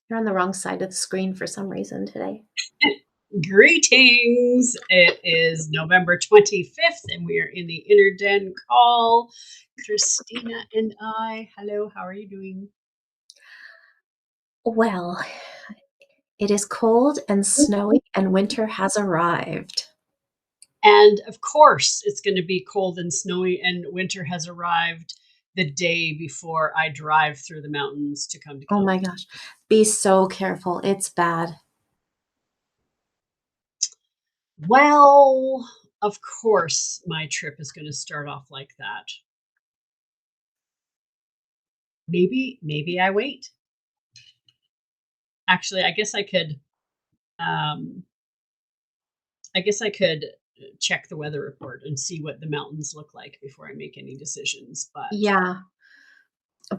You're on the wrong side of the screen for some reason today. Greetings. It is November 25th, and we are in the Inner Den call. Kristina and I. Hello, how are you doing? Well, it is cold and snowy, and winter has arrived. And of course, it's going to be cold and snowy, and winter has arrived the day before I drive through the mountains to come to Oh my Calgary. gosh. Be so careful. It's bad. Well, of course, my trip is going to start off like that. Maybe I wait. Actually, um, I guess I could check the weather report and see what the mountains look like before I make any decisions. But Yeah,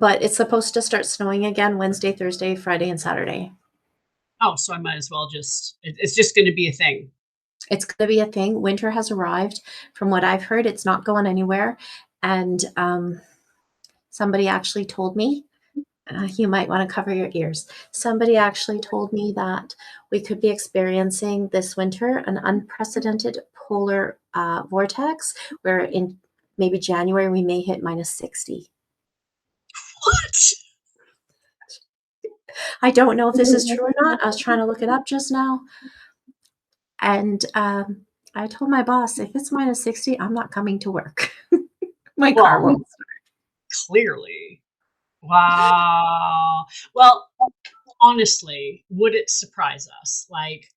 but it's supposed to start snowing again Wednesday, Thursday, Friday, and Saturday. so I might as well it's just going to be a thing. It's going to be a thing. Winter has arrived. From what I've heard, it's not going anywhere. And somebody actually told me, you might want to cover your ears. Somebody actually told me that we could be experiencing this winter an unprecedented polar vortex where in maybe January we may hit minus 60. What? I don't know if this is true or not. I was trying to look it up just now. And I told my boss, if it's minus 60, I'm not coming to work. My car Well, won't. clearly. Wow. Well, honestly, would it surprise us? Like,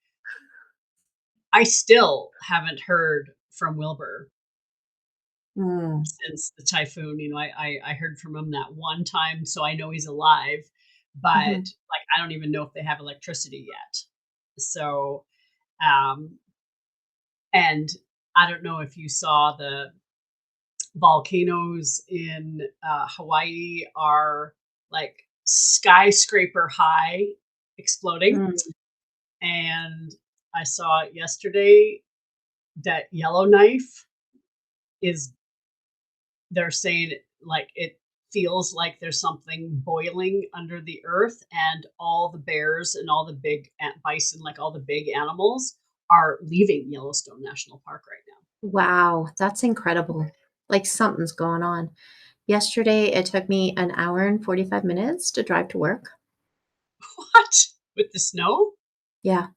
I still haven't heard from Wilbur Mm, since the typhoon. I heard from him that one time, so I know he's alive. But mhm. like, I don't even know if they have electricity yet. So, um, and I don't know if you saw the volcanoes in Hawaii are like skyscraper high exploding. Mm. And I saw yesterday that Yellowknife is, they're saying like it feels like there's something boiling under the earth, and all the bears and all the big bison, like all the big animals, are leaving Yellowstone National Park right now. Wow, that's incredible. Like something's going on. Yesterday, it took me an hour and 45 minutes to drive to work. What? With the snow? Yeah,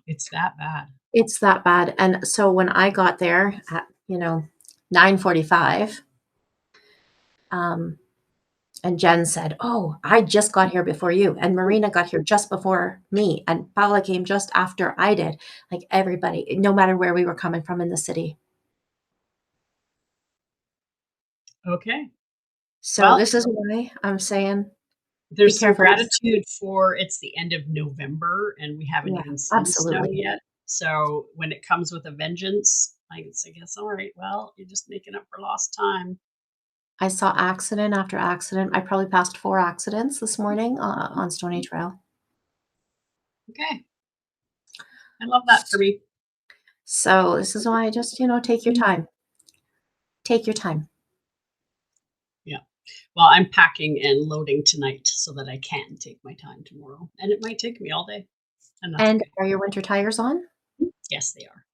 It's that bad. it's that bad. And so when I got there at, 9:45, um, and Jen said, "Oh, I just got here before you, and Marina got here just before me, and Paula came just after I did." Like everybody, no matter where we were coming from in the city. Okay. So Well, this is why I'm saying be there's some careful. gratitude for it's the end of November and we haven't Yeah, even seen snow absolutely. yet. So when it comes with a vengeance, I guess, all right, well, you're just making up for lost time. I saw accident after accident. I probably passed 4 accidents this morning, on Stony Trail. Okay. I love that for me. So this is why I just, take your time. Take your time. Yeah. Well, I'm packing and loading tonight so that I can take my time tomorrow. And it might take me all day. And that's And okay. are your winter tires on? Yes, they are.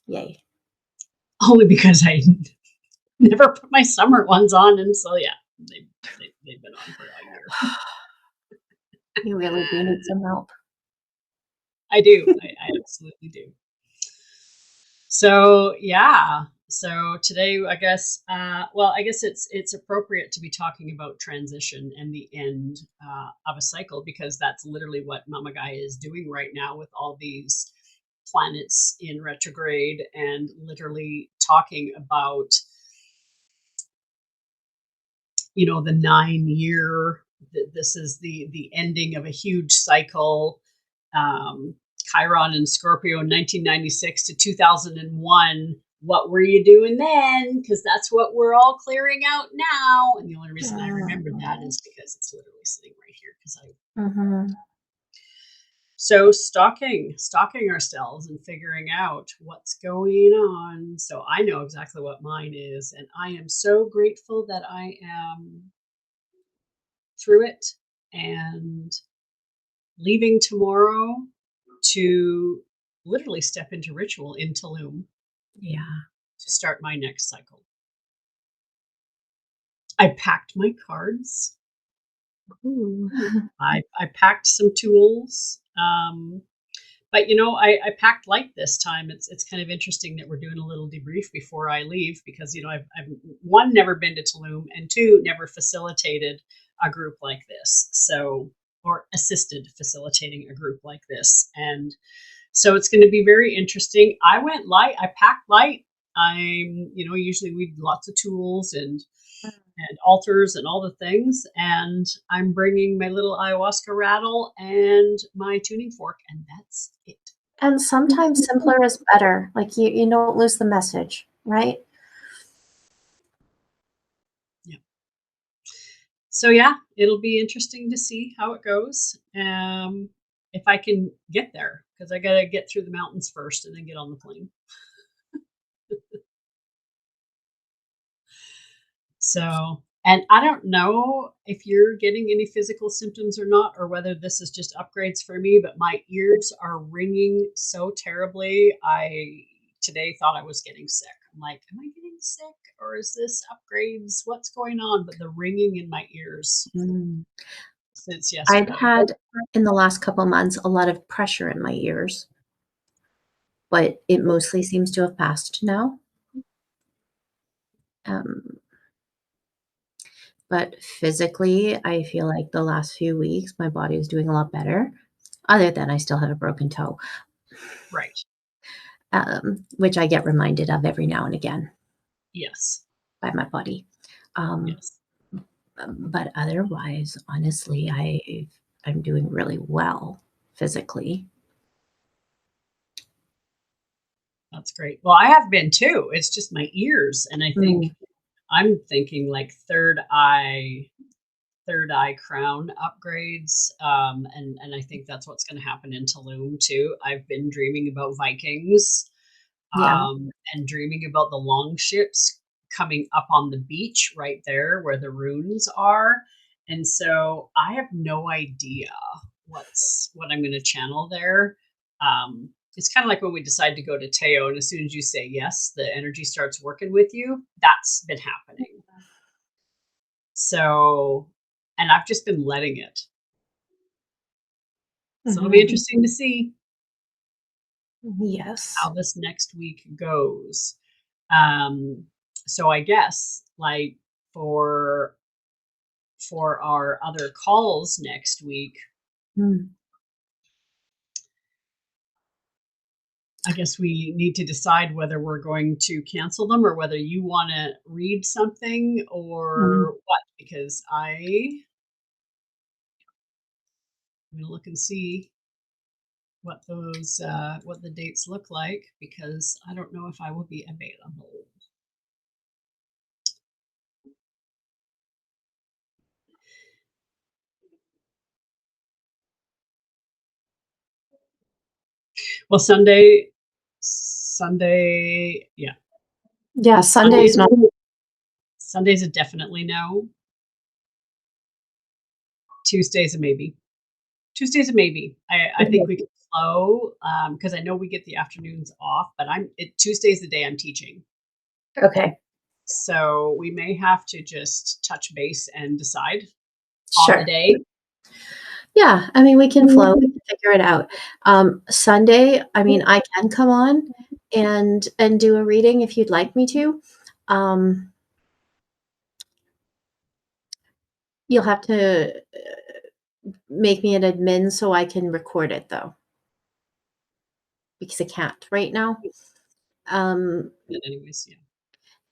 Yay. Only because I never put my summer ones on. And so, yeah, they've been on for a year. You really do need some help. I do. I absolutely do. So yeah. So today, I guess, I guess it's appropriate to be talking about transition and the end of a cycle, because that's literally what Mama Gaia is doing right now with all these planets in retrograde, and literally talking about, the 9 year. This is the ending of a huge cycle. um, Chiron and Scorpio in 1996 to 2001. What were you doing then? Because that's what we're all clearing out now. And the only reason I remember that is because it's literally sitting right here. Because I Mhm. so stalking ourselves and figuring out what's going on. So I know exactly what mine is, and I am so grateful that I am through it and leaving tomorrow to literally step into ritual in Tulum Yeah. to start my next cycle. I packed my cards. Ooh. I packed some tools. But I packed light this time. It's kind of interesting that we're doing a little debrief before I leave because I've one, never been to Tulum, and two, never facilitated a group like this. So, or assisted facilitating a group like this, and so it's going to be very interesting. I went light. I packed light. Usually we lots of tools and altars and all the things. And I'm bringing my little ayahuasca rattle and my tuning fork, and that's it. And sometimes simpler is better. Like you don't lose the message, right? Yeah. So yeah, it'll be interesting to see how it goes. If I can get there, because I got to get through the mountains first and then get on the plane. So, and I don't know if you're getting any physical symptoms or not, or whether this is just upgrades for me, but my ears are ringing so terribly. I today thought I was getting sick. I'm like, am I getting sick or is this upgrades? What's going on? But the ringing in my ears Mm. since I'd yesterday. had in the last couple months a lot of pressure in my ears, but it mostly seems to have passed now. Um, but physically, I feel like the last few weeks my body is doing a lot better. Other than I still have a broken toe, Right. which I get reminded of every now and again Yes. by my body. Um, Yes. but otherwise, honestly, I'm doing really well physically. That's great. Well, I have been too. It's just my ears. And I think Mm, I'm thinking like third eye crown upgrades. And I think that's what's going to happen in Tulum too. I've been dreaming about Vikings, yeah. and dreaming about the long ships coming up on the beach right there where the ruins are. And so I have no idea what I'm going to channel there. It's kind of like when we decide to go to Teo, and as soon as you say yes, the energy starts working with you. That's been happening. So, and I've just been letting it. So it'll be Mhm. interesting to see Yes. how this next week goes. Um, so I guess like for for our other calls next week, Mm, I guess we need to decide whether we're going to cancel them or whether you want to read something mm, or what. Because I'm gonna look and see what the dates look like because I don't know if I will be available. Well, Sunday, yeah, yeah, Sunday's Sunday's not Sunday's a definitely no. Tuesday's a maybe. Tuesday's a maybe. I think we can flow because I know we get the afternoons off, but Tuesday's the day I'm teaching. okay. So we may have to just touch base and decide on the Sure. day. Yeah, I mean, we can flow, we can figure it out. Sunday, I mean, I can come on and do a reading if you'd like me to. Um, you'll have to make me an admin so I can record it though, because I can't right now. Um, But anyways, yeah,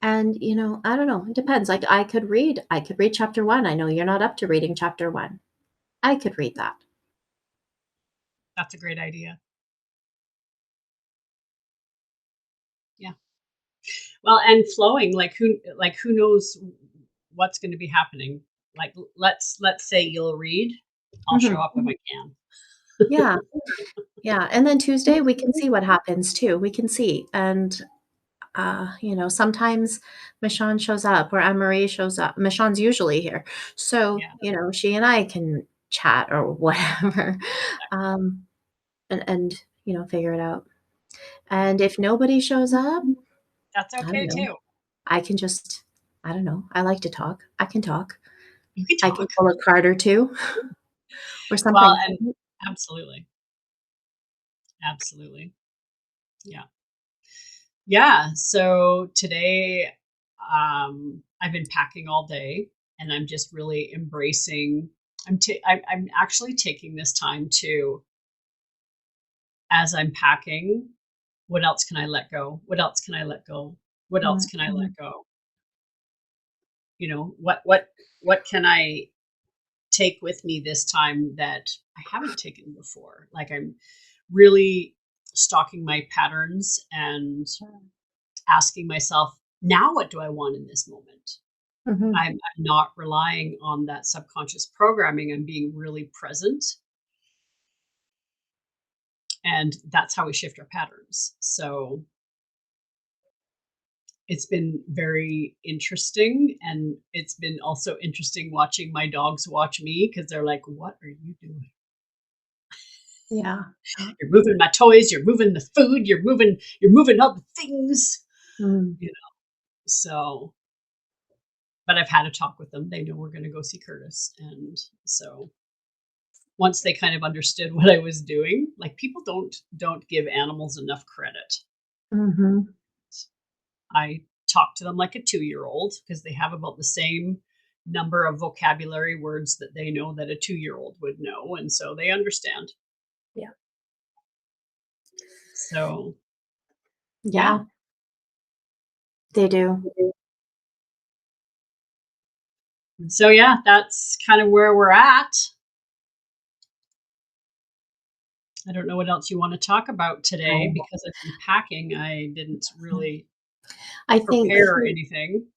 and I don't know, it depends. Like I could read chapter 1. I know you're not up to reading chapter 1. I could read that. that's a great idea. Yeah. Well, and flowing, like who knows what's going to be happening. Like let's say you'll read, I'll show Mhm. up if I can. Yeah. Yeah, and then Tuesday, we can see what happens too. We can see, and, sometimes Michonne shows up or Anne-Marie shows up. Michonne's usually here. So, Yeah. she and I can chat or whatever, um, and figure it out. And if nobody shows up, That's I don't okay know. too. I can just, I don't know. I like to talk. I can talk. You can I can talk. pull a card or two or Well, something. and absolutely. Absolutely. Yeah. Yeah. So today, I've been packing all day, and I'm just really embracing. I'm actually taking this time to, as I'm packing, what else can I let go? What else can I let go? What else can I Mhm. let go? What can I take with me this time that I haven't taken before? Like, I'm really stalking my patterns and asking myself, now what do I want in this moment? Mhm. I'm not relying on that subconscious programming. I'm being really present. And that's how we shift our patterns. So it's been very interesting. And it's been also interesting watching my dogs watch me, because they're like, what are you doing? Yeah. Yeah. You're moving my toys, you're moving the food, you're moving all the things. Mm. You know, so but I've had a talk with them. They know we're gonna go see Curtis. And so once they kind of understood what I was doing, like, people don't give animals enough credit. Mhm. I talk to them like a 2-year-old, because they have about the same number of vocabulary words that they know that a 2-year-old would know, and so they understand. Yeah. So, yeah. Yeah, they do. So, yeah, that's kind of where we're at. I don't know what else you wanna talk about today, because I've been packing. I didn't really I think prepare anything.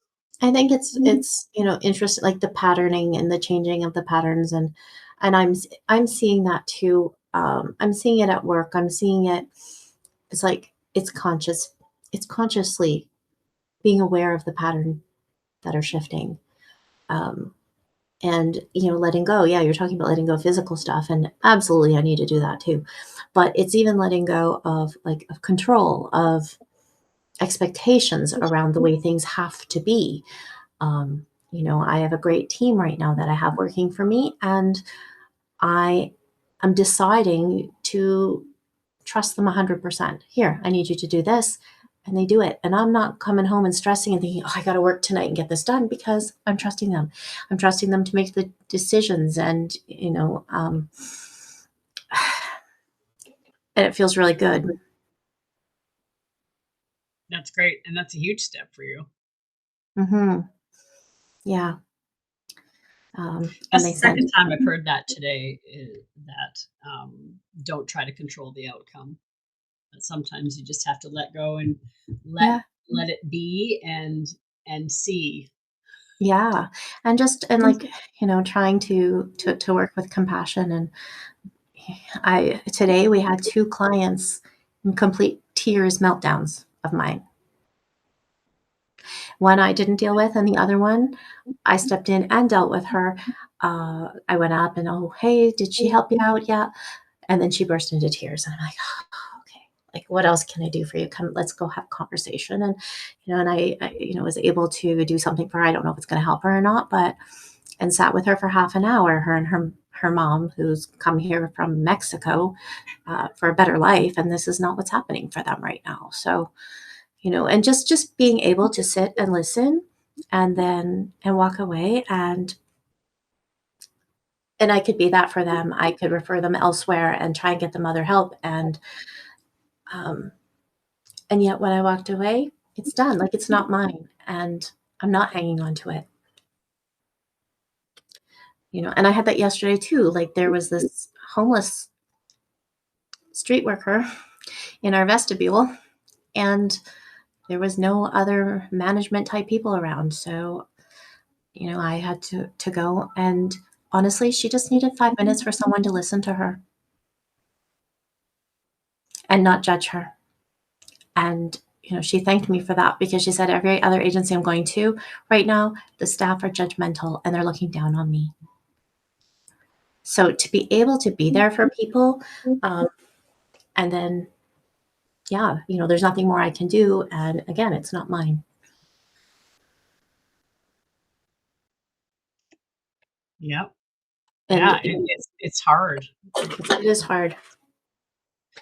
I think it's interesting, like the patterning and the changing of the patterns, and I'm seeing that too. I'm seeing it at work. I'm seeing it. It's like it's conscious. It's consciously being aware of the pattern that are shifting. Um, and letting go. Yeah, you're talking about letting go of physical stuff, and absolutely, I need to do that too. But it's even letting go of like of control of expectations around the way things have to be. I have a great team right now that I have working for me, and I am deciding to trust them 100%. Here, I need you to do this. And they do it. And I'm not coming home and stressing and thinking, oh, I got to work tonight and get this done, because I'm trusting them. I'm trusting them to make the decisions. And it feels really good. That's great, and that's a huge step for you. Hmm. Yeah. And That's they the second said, time I've heard that today, that, don't try to control the outcome. That sometimes you just have to let go and let yeah, let it be, and see. yeah. And like, trying to work with compassion. And I today we had two clients in complete tears meltdowns of mine. One I didn't deal with, and the other one I stepped in and dealt with her. I went up and, oh, hey, did she help you out? Yeah. And then she burst into tears. And I'm like, oh, okay, like, what else can I do for you? Come, let's go have a conversation. And I was able to do something for her. I don't know if it's going to help her or not, but, and sat with her for half an hour, her and her mom, who's come here from Mexico for a better life. And this is not what's happening for them right now. So, and just being able to sit and listen and then and walk away, and I could be that for them. I could refer them elsewhere and try and get them other help, um and yet when I walked away, it's done. Like, it's not mine, and I'm not hanging on to it. And I had that yesterday too. Like, there was this homeless street worker in our vestibule, and there was no other management type people around. So I had to go, and honestly, she just needed 5 minutes for someone to listen to her and not judge her. And she thanked me for that, because she said, every other agency I'm going to right now, the staff are judgmental and they're looking down on me. So to be able to be there for people, um, and then, yeah, there's nothing more I can do. And again, it's not mine. Yep. And Yeah, it's hard. it is hard.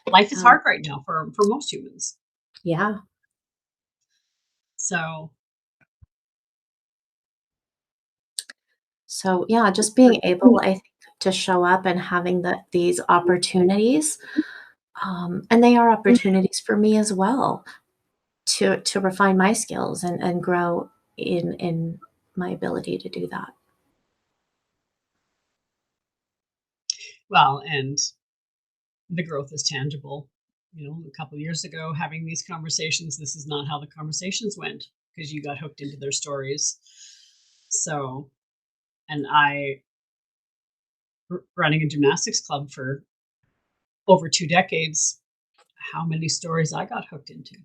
Life is Um, hard right now for most humans. yeah. So, So yeah, just being able, I think, to show up and having these opportunities, and they are opportunities for me as well to refine my skills and grow in my ability to do that. well, and the growth is tangible. A couple of years ago, having these conversations, this is not how the conversations went because you got hooked into their stories. So, and running a gymnastics club for over 2 decades, how many stories I got hooked into.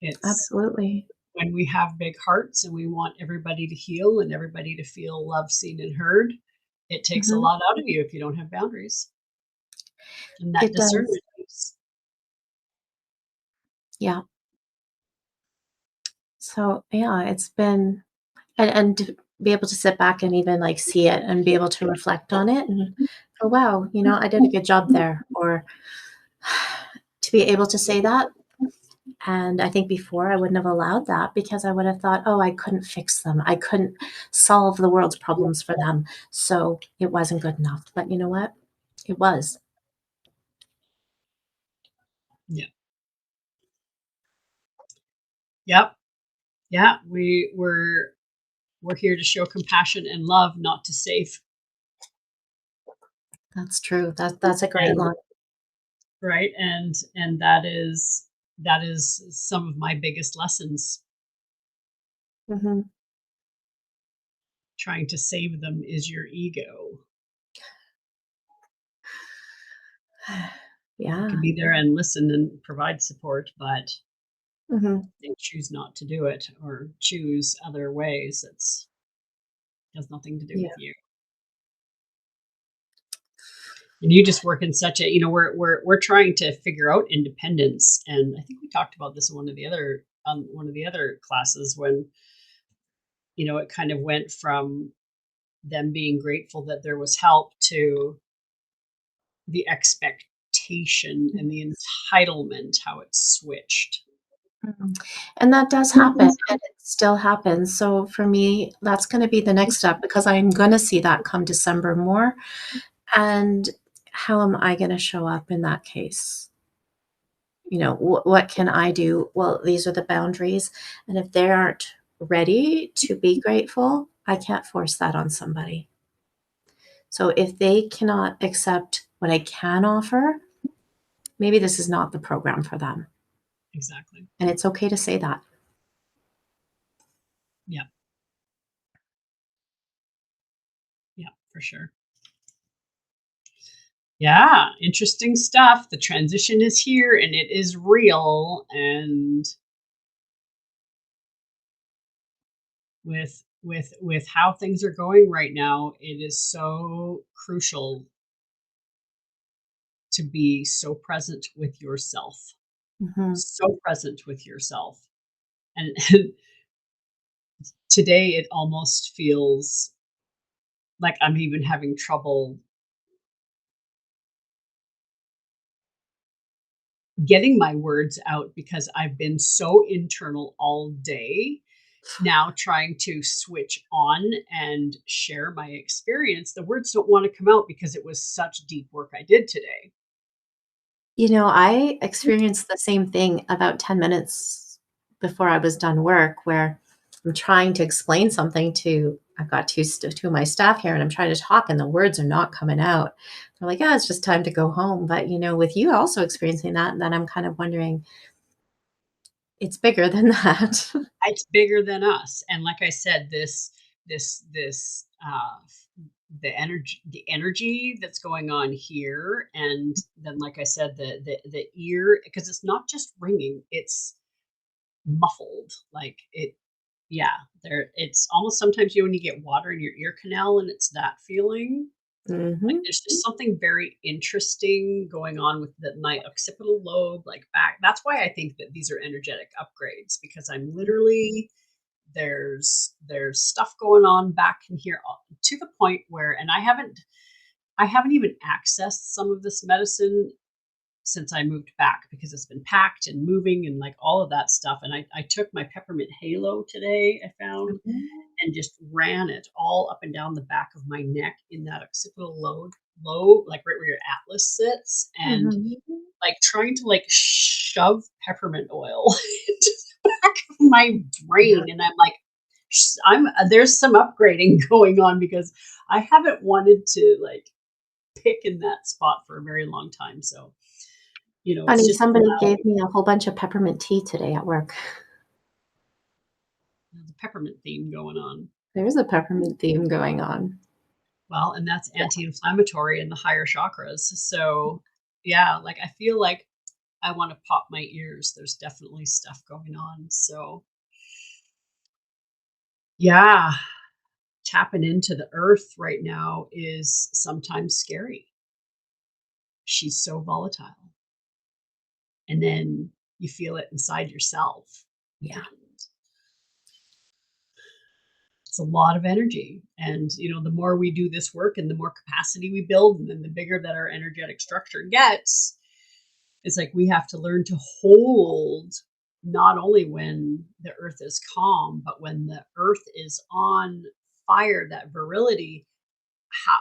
It's Absolutely. when we have big hearts and we want everybody to heal and everybody to feel loved, seen, and heard, it takes a Mhm. lot out of you if you don't have boundaries and that It does. discernment piece. Yeah. So yeah, it's been and to be able to sit back and even like see it and be able to reflect on it and oh wow, I did a good job there. Or to be able to say that. And I think before I wouldn't have allowed that because I would have thought, oh, I couldn't fix them. I couldn't solve the world's problems for them. So it wasn't good enough. But you know what? It was. Yeah. Yep. Yeah. We're here to show compassion and love, not to save. That's true. That's a great And line. right. And that is some of my biggest lessons. Hmm. Trying to save them is your ego. You can Yeah. be there and listen and provide support, but Hmm. they choose not to do it or choose other ways. It's has nothing to do Yeah. with you. And you just work in such a, we're trying to figure out independence. And I think we talked about this in one of the other classes when, it kind of went from them being grateful that there was help to the expectation and the entitlement, how it switched. Mhm. And that does happen, and it still happens. So for me, that's going to be the next step because I'm going to see that come December more. And how am I going to show up in that case? What can I do? Well, these are the boundaries. And if they aren't ready to be grateful, I can't force that on somebody. So if they cannot accept what I can offer, maybe this is not the program for them. Exactly. And it's okay to say that. Yeah. Yeah, for sure. Yeah, interesting stuff. The transition is here and it is real. And with how things are going right now, it is so crucial to be so present with yourself. Mhm. So present with yourself. And today it almost feels like I'm even having trouble getting my words out because I've been so internal all day. Now trying to switch on and share my experience, the words don't want to come out because it was such deep work I did today. I experienced the same thing about 10 minutes before I was done work, where I'm trying to explain something to I've got two of my staff here, and I'm trying to talk, and the words are not coming out. They're like, "Yeah, it's just time to go home." But, with you also experiencing that, then I'm kind of wondering, it's bigger than that. It's bigger than us, and like I said, this the energy that's going on here, and then like I said, the ear, because it's not just ringing, it's muffled, like it. Yeah, there. It's almost sometimes when you get water in your ear canal, and it's that feeling. Like, Mhm. there's just something very interesting going on with my occipital lobe, like, back. That's why I think that these are energetic upgrades, because I'm literally there's stuff going on back in here, to the point where, and I haven't even accessed some of this medicine since I moved back, because it's been packed and moving and, like, all of that stuff, and I took my peppermint halo today, I found, Mhm. and just ran it all up and down the back of my neck in that occipital lobe, like right where your atlas sits, and Mhm. like trying to like shove peppermint oil into the back of my Yeah. brain. And I'm like, I'm there's some upgrading going on, because I haven't wanted to like pick in that spot for a very long time. So, it's Funny, just somebody allowing gave me a whole bunch of peppermint tea today at work. the peppermint theme going on. There's a peppermint theme going on. Well, and that's Yeah. anti-inflammatory in the higher chakras. So, yeah, like I feel like I want to pop my ears. There's definitely stuff going on. So, yeah, tapping into the earth right now is sometimes scary. She's so volatile. And then you feel it inside yourself. Yeah. And it's a lot of energy. And, the more we do this work and the more capacity we build, and then the bigger that our energetic structure gets, it's like we have to learn to hold, not only when the earth is calm, but when the earth is on fire, that virility. How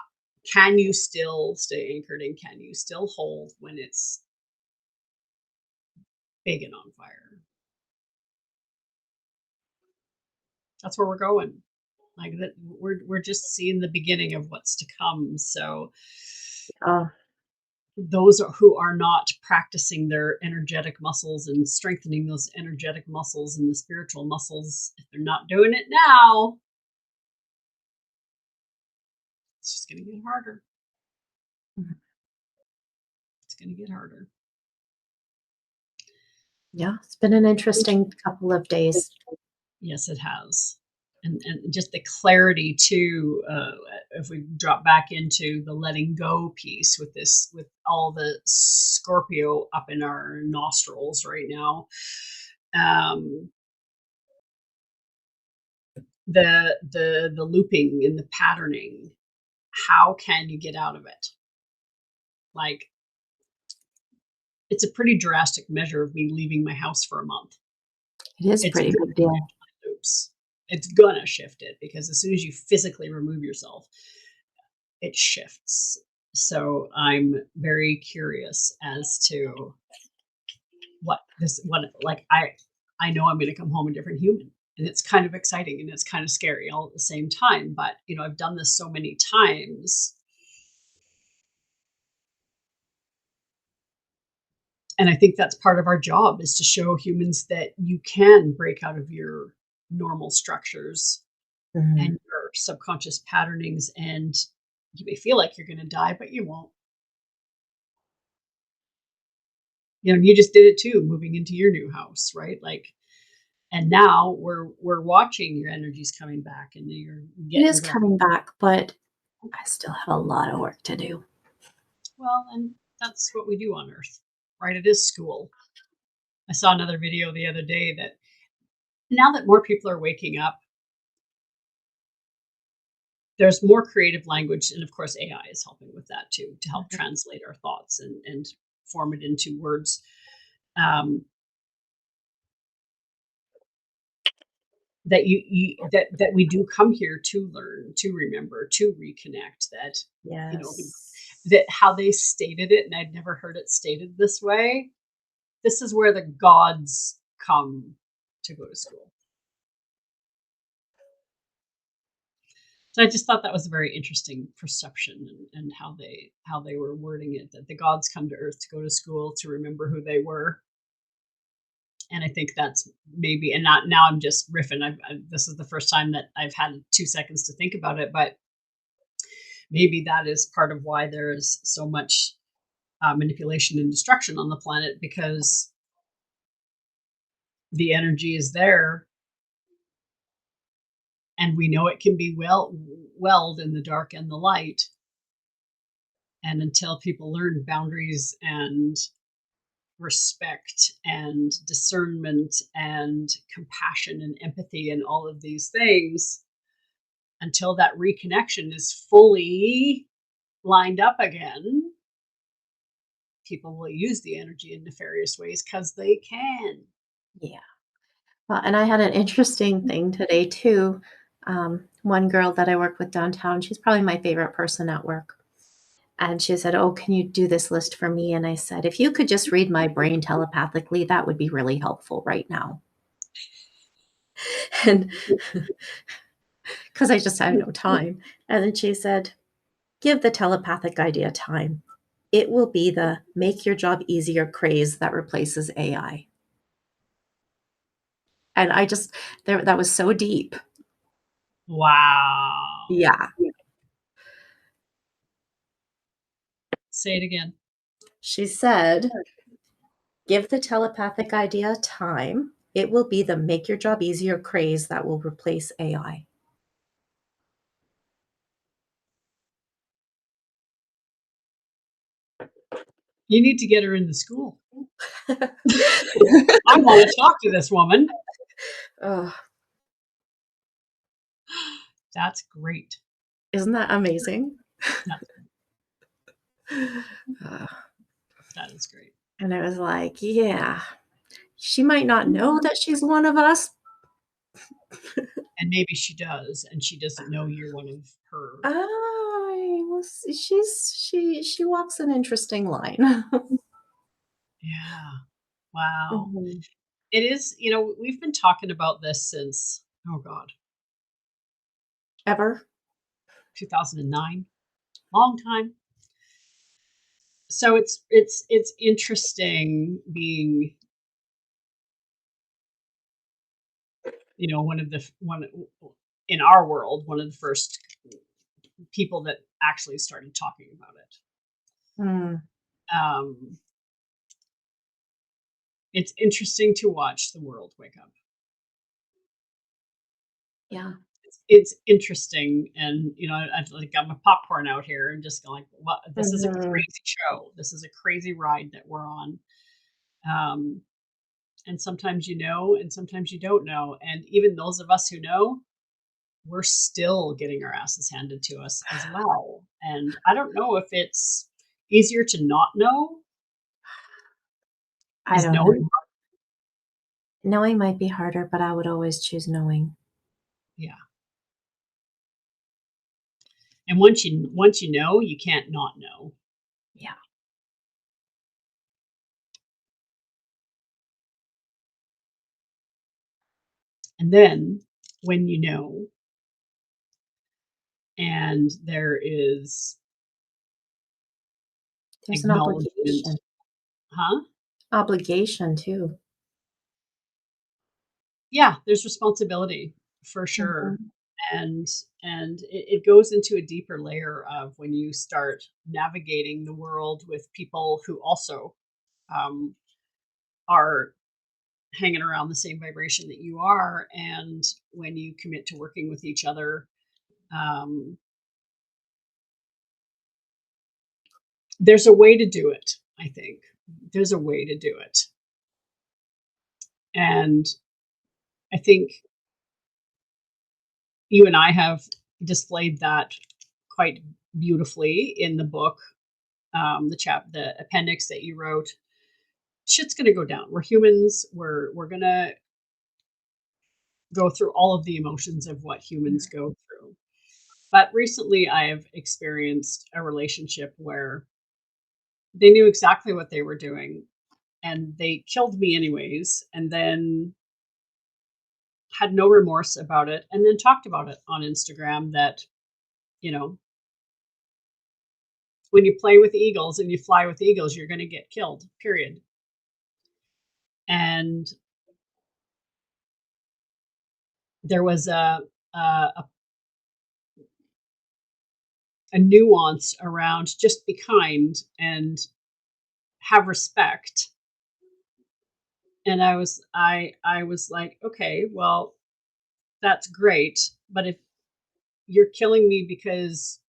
can you still stay anchored, and can you still hold when it's big and on fire? That's where we're going. Like that, we're just seeing the beginning of what's to come. So Oh, those who are not practicing their energetic muscles and strengthening those energetic muscles and the spiritual muscles, if they're not doing it now, it's just going to get harder. mhm. It's going to get harder. Yeah, it's been an interesting couple of days. Yes, it has. And just the clarity too, if we drop back into the letting go piece with this, with all the Scorpio up in our nostrils right now, um, the looping and the patterning, how can you get out of it? Like, it's a pretty drastic measure of me leaving my house for a month. It is a It's pretty gonna big deal. shift my loops. It's gonna shift it, because as soon as you physically remove yourself, it shifts. So I'm very curious as to what like. I know I'm going to come home a different human, and it's kind of exciting and it's kind of scary all at the same time. But I've done this so many times, and I think that's part of our job, is to show humans that you can break out of your normal structures Mhm. and your subconscious patternings, and you may feel like you're going to die, but you won't. You just did it too, moving into your new house, right? Like, and now we're watching your energies coming back, and you're It is getting the coming back, but I still have a lot of work to do. well, and that's what we do on Earth, right? It is school. I saw another video the other day that now that more people are waking up, there's more creative language, and of course, AI is helping with that too, to help Mhm. translate our thoughts and form it into words. Um, that we do come here to learn, to remember, to reconnect. That Yes. that how they stated it, and I'd never heard it stated this way. This is where the gods come to go to school. So I just thought that was a very interesting perception, and how they were wording it, that the gods come to Earth to go to school to remember who they were. And I think that's maybe, and not now I'm just riffing. This is the first time that I've had 2 seconds to think about it, but maybe that is part of why there is so much manipulation and destruction on the planet, because the energy is there, and we know it can be welled in the dark and the light. And until people learn boundaries and respect and discernment and compassion and empathy and all of these things, until that reconnection is fully lined up again, people will use the energy in nefarious ways because they can. Yeah. Well, and I had an interesting thing today too. One girl that I work with downtown, she's probably my favorite person at work. And she said, "Oh, can you do this list for me?" And I said, "If you could just read my brain telepathically, that would be really helpful right now." And because I just have no time. And then she said, "Give the telepathic idea time. It will be the make your job easier craze that replaces AI." And I just, there, that was so deep. Wow. Yeah. Say it again. She said, "Give the telepathic idea time. It will be the make your job easier craze that will replace AI." You need to get her in the school. I want to talk to this woman. Oh, That's great. isn't that amazing? That's, Uh, that is great. and I was like, yeah, she might not know that she's one of us. And maybe she does, and she doesn't know you're one of her. I was, she walks an interesting line. Yeah. Wow. Mhm. It is, we've been talking about this since, oh God, Ever? 2009. Long time. So it's interesting being, one of the one in our world, one of the first people that actually started talking about it. Mm, Um, it's interesting to watch the world wake up. yeah. It's interesting, and like I'm a popcorn out here and just going, "What? This is a Mhm. crazy show. This is a crazy ride that we're on." Um, and sometimes you know, and sometimes you don't know. And even those of us who know, we're still getting our asses handed to us as well. And I don't know if it's easier to not know. I Is don't know. knowing? Knowing might be harder, but I would always choose knowing. Yeah. And once you know, you can't not know. Yeah. And then when you know, and there is There's an acknowledgement, obligation. huh? Obligation too. Yeah, there's responsibility for sure. Mhm. And it goes into a deeper layer of when you start navigating the world with people who also um, are hanging around the same vibration that you are, and when you commit to working with each other, um, there's a way to do it. I think there's a way to do it, and I think you and I have displayed that quite beautifully in the book, the appendix that you wrote. Shit's gonna go down. We're humans. We're gonna go through all of the emotions of what humans go through. But recently, I have experienced a relationship where they knew exactly what they were doing, and they killed me anyways, and then had no remorse about it, and then talked about it on Instagram that, you know, when you play with eagles and you fly with eagles, you're going to get killed, period. And there was a nuance around just be kind and have respect. And I was like, okay, well, that's great, but if you're killing me because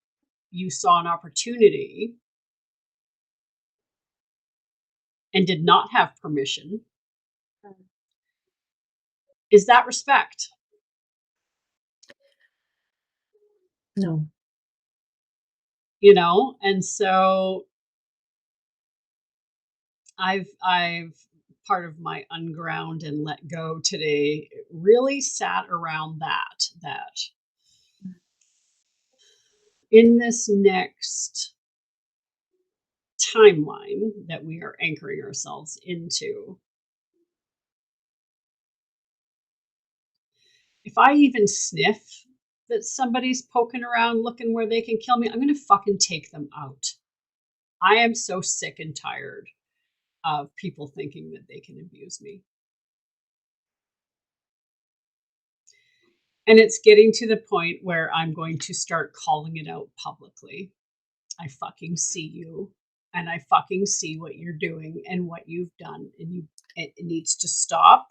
you saw an opportunity, and did not have permission, is that respect? No. And so I've part of my unground and let go today really sat around that in this next timeline that we are anchoring ourselves into, if I even sniff that somebody's poking around looking where they can kill me, I'm going to fucking take them out. I am so sick and tired of people thinking that they can abuse me. And it's getting to the point where I'm going to start calling it out publicly. I fucking see you, and I fucking see what you're doing and what you've done, and it needs to stop,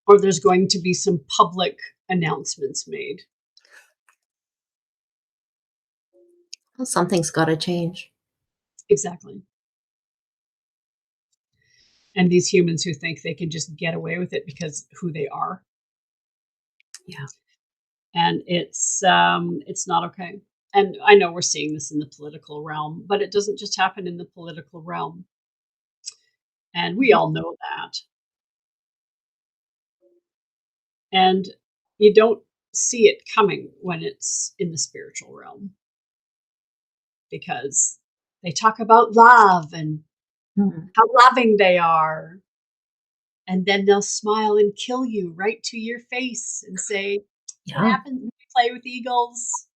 or there's going to be some public announcements made. Well, something's got to change. Exactly. And these humans who think they can just get away with it because who they are. Yeah. And it's not okay. And I know we're seeing this in the political realm, but it doesn't just happen in the political realm. And we all know that. And you don't see it coming when it's in the spiritual realm, because they talk about love and Mhm. how loving they are. And then they'll smile and kill you right to your face and say, "What Yeah. happens when we play with eagles?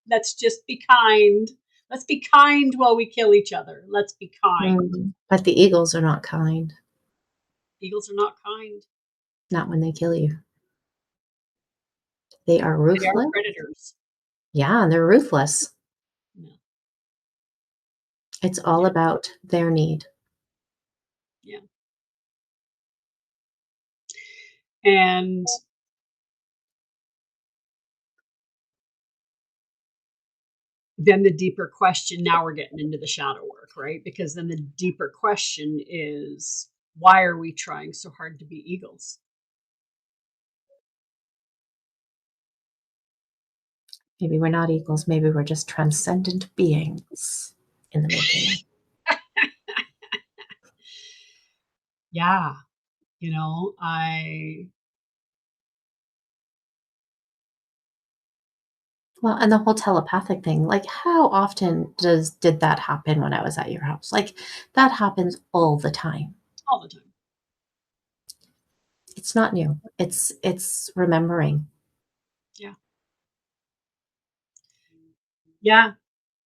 Let's just be kind. Let's be kind while we kill each other. Let's be kind." But the eagles are not kind. Eagles are not kind. Not when they kill you. They are They are ruthless. predators. Yeah, and they're ruthless. Yeah. It's all Yeah. about their need. Yeah. And then the deeper question, now we're getting into the shadow work, right? Because then the deeper question is, why are we trying so hard to be eagles? Maybe we're not eagles. Maybe we're just transcendent beings in the making. Yeah. I Well, and the whole telepathic thing, like how often did that happen when I was at your house? Like that happens all the time. all the time. It's not new. It's remembering. Yeah. Yeah.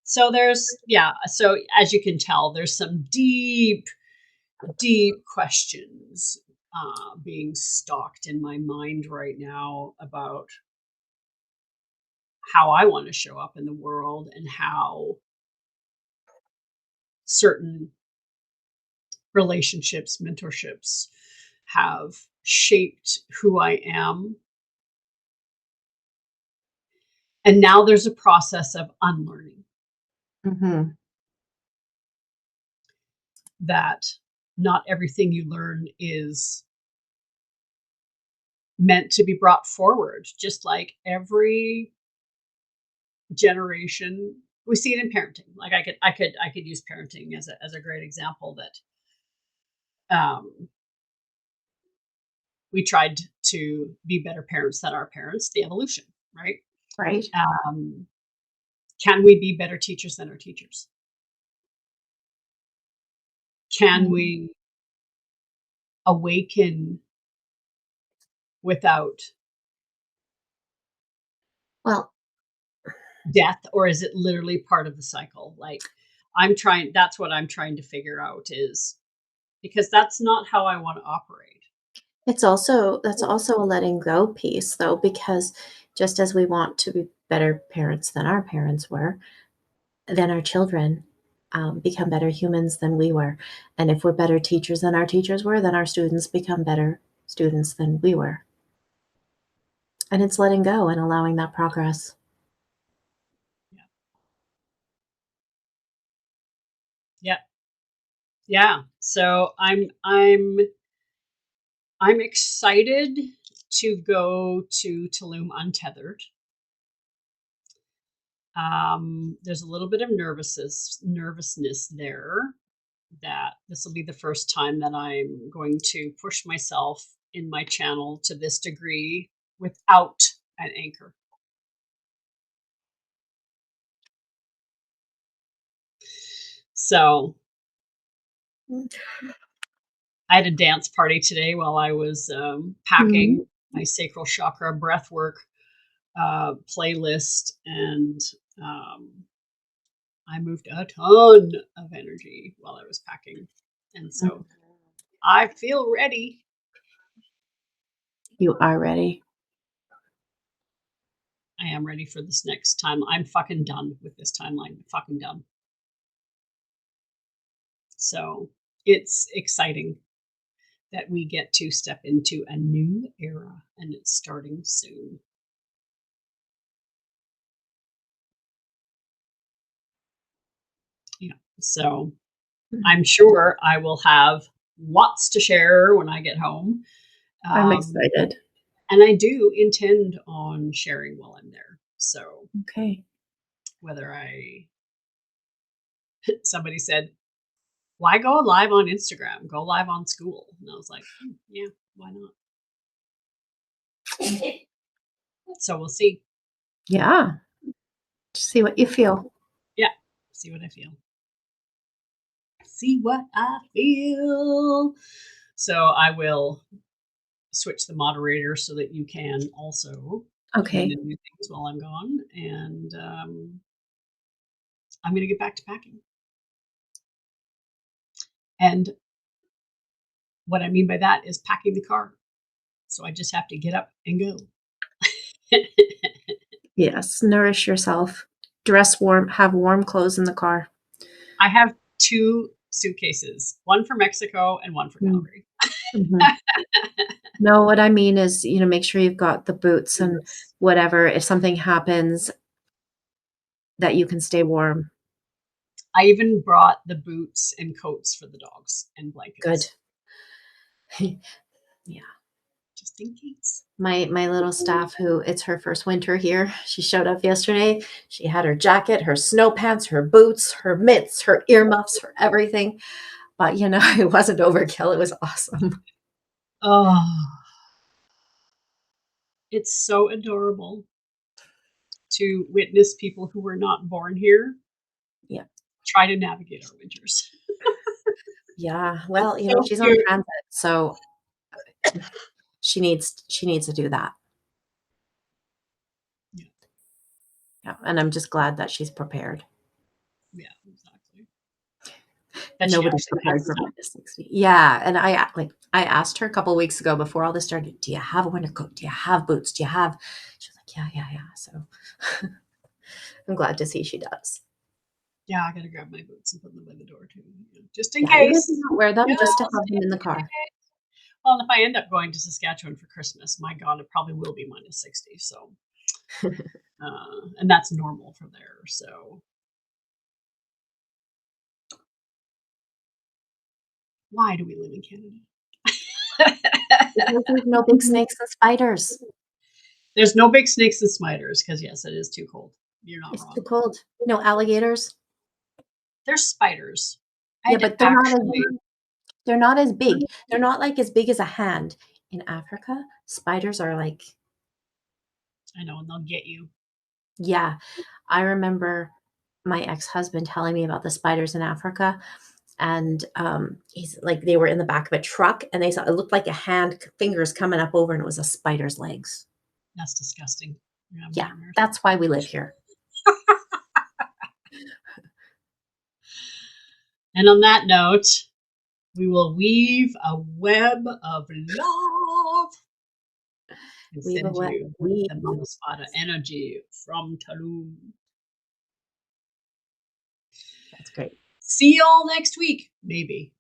So as you can tell, there's some deep, deep questions being stalked in my mind right now about how I want to show up in the world and how certain relationships, mentorships have shaped who I am. And now there's a process of unlearning Hmm. that not everything you learn is meant to be brought forward. Just like every generation, we see it in parenting. Like I could use parenting as a great example that we tried to be better parents than our parents, the evolution, right? Right? Um, can we be better teachers than our teachers? Can Mm. we awaken without Well, death, or is it literally part of the cycle? Like that's what I'm trying to figure out, is because that's not how I want to operate. that's also a letting go piece though, because just as we want to be better parents than our parents were, then our children become better humans than we were. And if we're better teachers than our teachers were, then our students become better students than we were. And it's letting go and allowing that progress. Yeah. Yeah. Yeah. So I'm excited to go to Tulum untethered. There's a little bit of nervousness there, that this will be the first time that I'm going to push myself in my channel to this degree without an anchor. So I had a dance party today while I was packing my sacral chakra breathwork playlist, and I moved a ton of energy while I was packing. And so I feel ready. You are ready. I am ready for this next time. I'm fucking done with this timeline. Fucking done. So it's exciting that we get to step into a new era, and it's starting soon. Yeah. So I'm sure I will have lots to share when I get home. I'm Um, excited. and I do intend on sharing while I'm there. So Okay. whether somebody said, why go live on Instagram? Go live on school. And I was like, yeah, why not? So we'll see. Yeah. Just see what you feel. Yeah. See what I feel. See what I feel. So I will switch the moderator so that you can also come in Okay. and do things while I'm gone. And I'm going to get back to packing. And what I mean by that is packing the car. So I just have to get up and go. Yes. Nourish yourself. Dress warm. Have warm clothes in the car. I have 2 suitcases, one for Mexico and one for Calgary. Mm-hmm. No, what I mean is, make sure you've got the boots and Yes. whatever, if something happens, that you can stay warm. I even brought the boots and coats for the dogs and Good. blankets. Yeah. Just in case. My little staff, who it's her first winter here, she showed up yesterday. She had her jacket, her snow pants, her boots, her mitts, her earmuffs, her everything. But it wasn't overkill. It was awesome. Oh, it's so adorable to witness people who were not born here Yeah. try to navigate our winters. Yeah. It's Well, so she's on cute. transit, so she needs to do that. Yeah, Yeah. And I'm just glad that she's prepared. yeah, exactly. That she Nobody's actually has prepared for stuff. -60. Yeah, and I asked her a couple weeks ago before all this started, "Do you have a winter coat? Do you have boots? Do you have?" She was like, "Yeah, yeah, yeah." So I'm glad to see she does. Yeah, I gotta grab my boots and put them by the door too, just in Yeah, even if case. you don't wear them, just to Just have them in the in car. case. Well, and if I end up going to Saskatchewan for Christmas, my God, it probably will be -60. So, and that's normal for there. So, why do we live in Canada? Because there's no big snakes and spiders. There's no big snakes and spiders because, yes, it is too cold. You're not It's too wrong. cold. No alligators. There's spiders. I Yeah, had to but actually, they're not as big. They're not like as big as a hand. In Africa, spiders are like, I know, and they'll get you. yeah. I remember my ex-husband telling me about the spiders in Africa, and he's like, they were in the back of a truck, and they saw it looked like a hand, fingers coming up over, and it was a spider's legs. That's disgusting. You have Yeah, nightmares. that's why we live here. And on that note, we will weave a web of love and We've a send wet you we the Mama Spada energy from Tulum. That's great. See y'all next week, maybe.